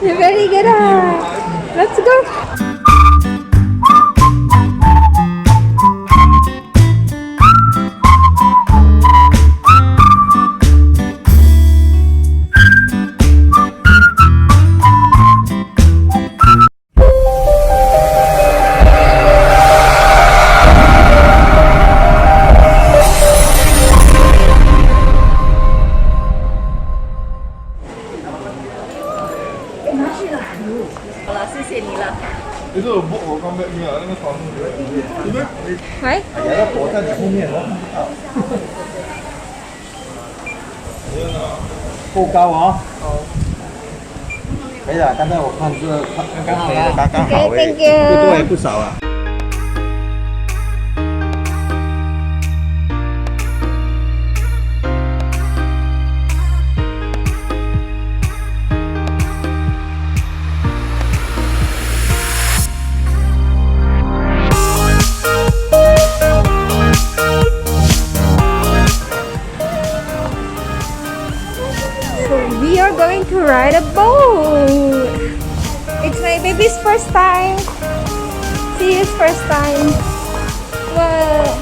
Very good. Let's go. Right? 躲在你后面哦。够高哦。可以了，刚才我看这刚好了，刚刚好 Okay, thank you. 不多也不少啊。So we are going to ride a boat. It's my baby's first time. See his first time. Wow.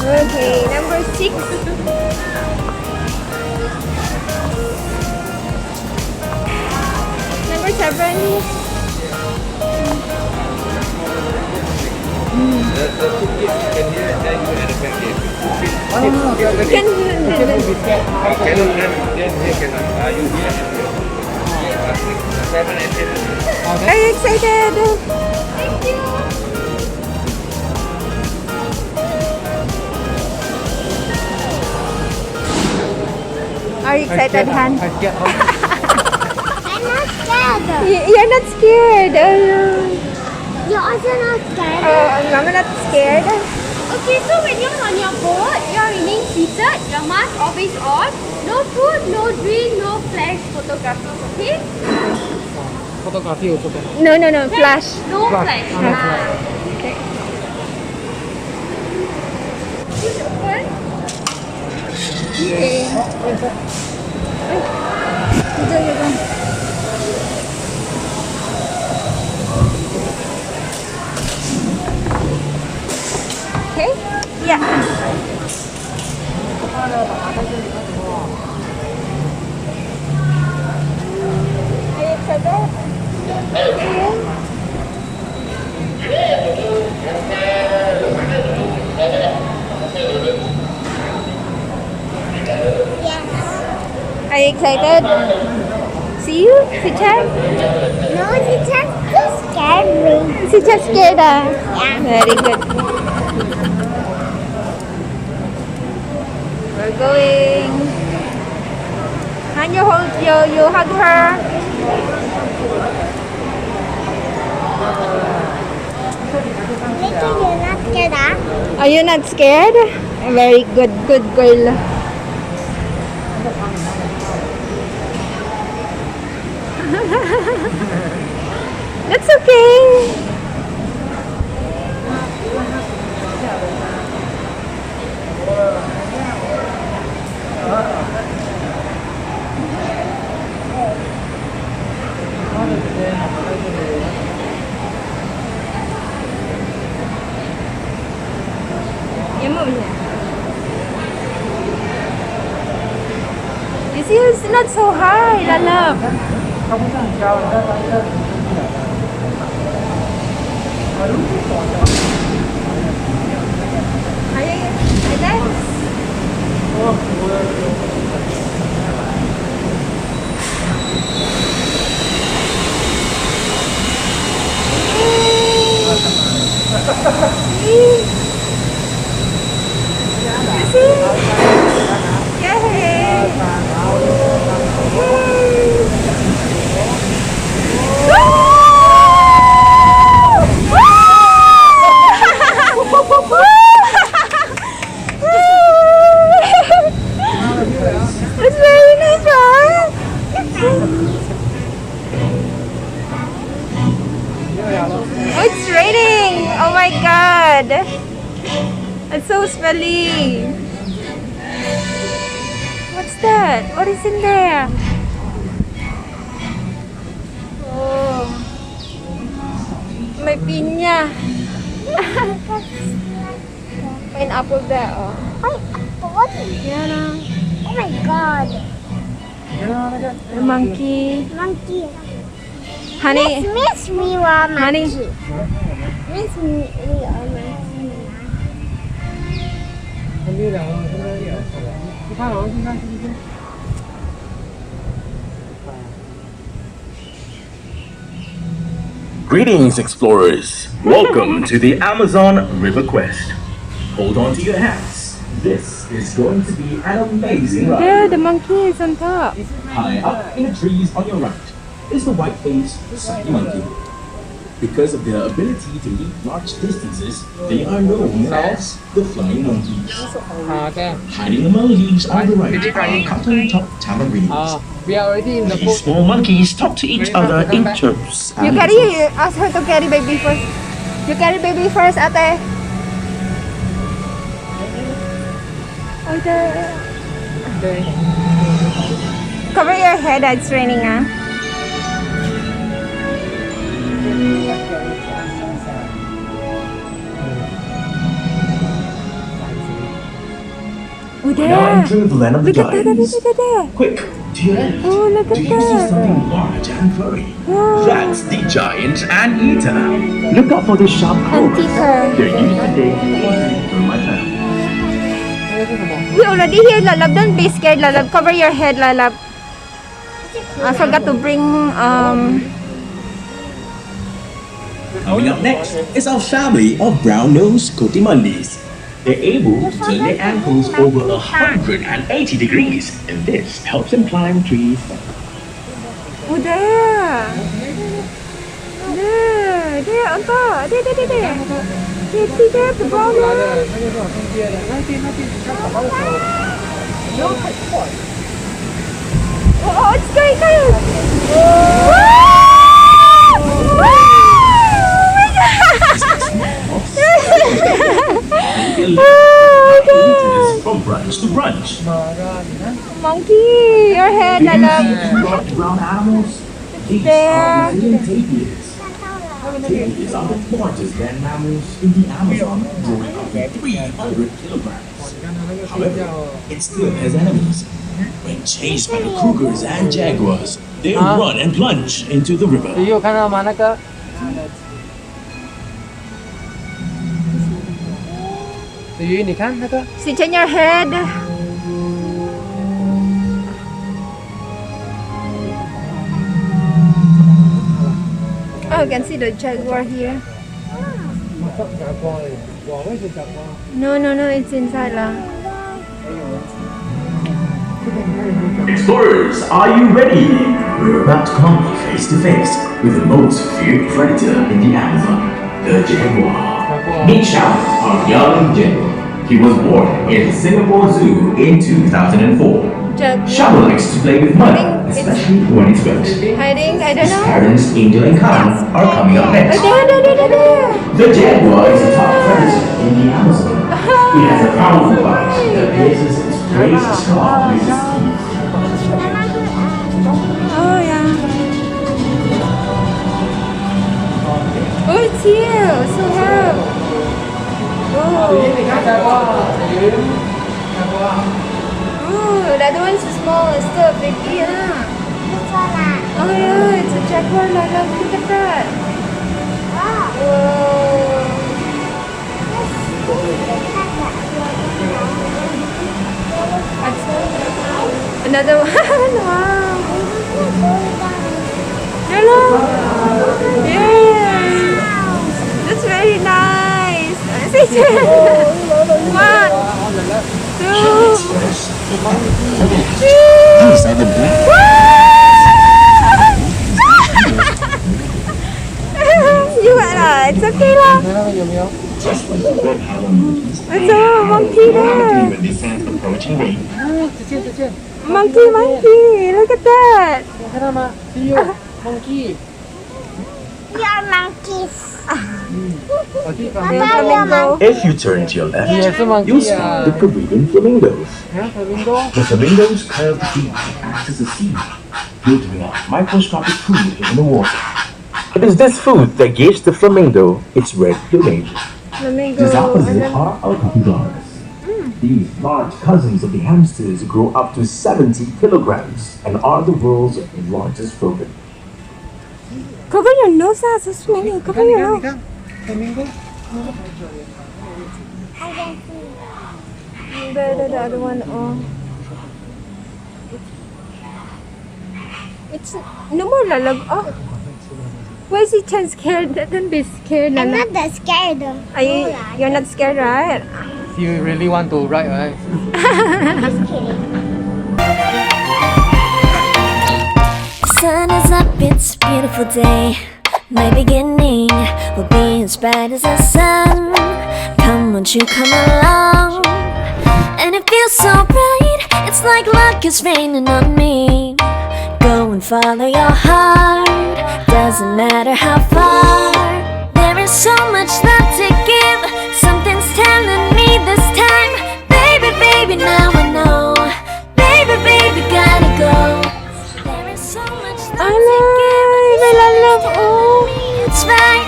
Okay, number 6. Number 7. The ticket can hear then you at the back here. Can Cannot then here cannot. You here and here. 7 and 10. Are you excited? Thank you. Are you excited, Han? I get I'm not scared. You're not scared. You're also not scared. I'm not scared. Okay, so when you're on your boat, you're remaining seated, your mask always on, no food, no drink, no flash photography, okay? photography or photo. No, flash. No flash. No flash. Okay. Push open. Okay. Dito. Okay? Yeah. Are you excited? Are you excited? See you? Si Chan? No, you just too scary. Si Chan scared Yeah. Very good. We're going. And you hug her. Little, you're not scared, huh? Are you not scared? Very good girl. That's okay. Yan mo niya. It's not so high, lalab. I guess. It's very nice, right? Oh, it's raining! Oh my god! It's so smelly! What's that? What is in there? Oh, may pinya. Pineapple there, oh. Yeah, Oh my god. the monkey. Monkey. Honey, Miss me wa honey. monkey. Miss me wa monkey. Greetings, explorers! Welcome to the Amazon River Quest. Hold on to your hats. This is going to be an amazing ride. There, the monkey is on top. High up in the trees on your right is the white-faced sunny monkey. Because of their ability to leap large distances, they are known as the flying monkeys. Hiding among leaves on the right are cotton-top tamarines. We are already in the These small monkeys talk to each other in chirps. You and carry, ask her to carry baby first. You carry baby first, ate. Oh, there. Cover your head, it's raining, ah. Oh, We're now there. entering the land of the Look at that, giants. look at that. Quick, to your left. Oh, look Do at you see that. something large and furry? Wow. That's the giant anteater. Look out for the sharp claws. Anteater. They're used to dig into termite house. We already here, Lalab. Don't be scared, Lalab. Cover your head, Lalab. I forgot to bring, Coming up next is our family of brown-nosed cotimandis. They're able to turn their ankles over 180 degrees, and this helps them climb trees. oh, there. There, on top. There. See that, the brown one? Oh, it's going down. From brunch to brunch. Monkey, your head, Do I you love. see two large brown animals? These There. are Brazilian tapirs. Tapirs are the largest land mammals in the Amazon, growing up to 300 kilograms. However, it still has enemies. When chased by the cougars and jaguars, they run and plunge into the river. 你有看到吗？那个 子瑜，你看那个 Sit on your head. Oh, you can see the jaguar here. No, it's inside lah. Explorers, are you ready? We're about to come face to face with the most feared predator in the Amazon, the jaguar. Meet Xiao, our young jaguar. He was born in the Singapore Zoo in 2004. Xiao likes to play with mud, especially when it's wet. Hiding, I don't His know. parents, Angel and Khan, are coming up next. There. The jaguar is a top predator in the Amazon. He has a powerful bite that pierces its prey's skull with its teeth. Oh, yeah. Oh, it's here. So help. 子瑜， Oh. 你看 jaguar，子瑜，jaguar。Oh, the other one's small. It's still a big yeah. Oh yeah, it's a jaguar Lala. Look at that. Whoa. Another one. Wow. Hello. Yes. That's very nice. One, two, These are the black. You it's okay lah. Just like the red Halloween. It's a monkey there. When they sense approaching rain. Monkey. Look at that. See you, monkey. You're monkeys. Flamingo. If you turn to your left, Yes, a monkey. you'll spot the Peruvian flamingos. Yeah, flamingo. The flamingos curved beak acts as a seed, filtering out microscopic food in the water. It is this food that gives the flamingo its red plumage. Flamingo. Its opposite are our capybaras. These large cousins of the hamsters grow up to 70 kilograms and are the world's largest rodent. Cover your nose, so smelly. Cover your nose. Flamingo. The other one. Oh. It's no more lalag. Oh. Why is he Chan scared? Don't be scared, I'm Lala. not that scared though. Are you? You're not scared, right? You really want to ride, right? Just kidding. The sun is up, it's a beautiful day. My beginning will be as bright as the sun. Come, won't you come along? And it feels so bright, it's like luck is raining on me. Go and follow your heart, doesn't matter how far. There is so much love to give, something's telling me this time. Baby, now I know. Baby, gotta go. There is so much love to give, love. Oh. it's right.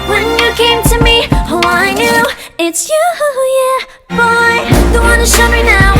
When you came to me, oh I knew it's you, yeah, boy. The one who showed me now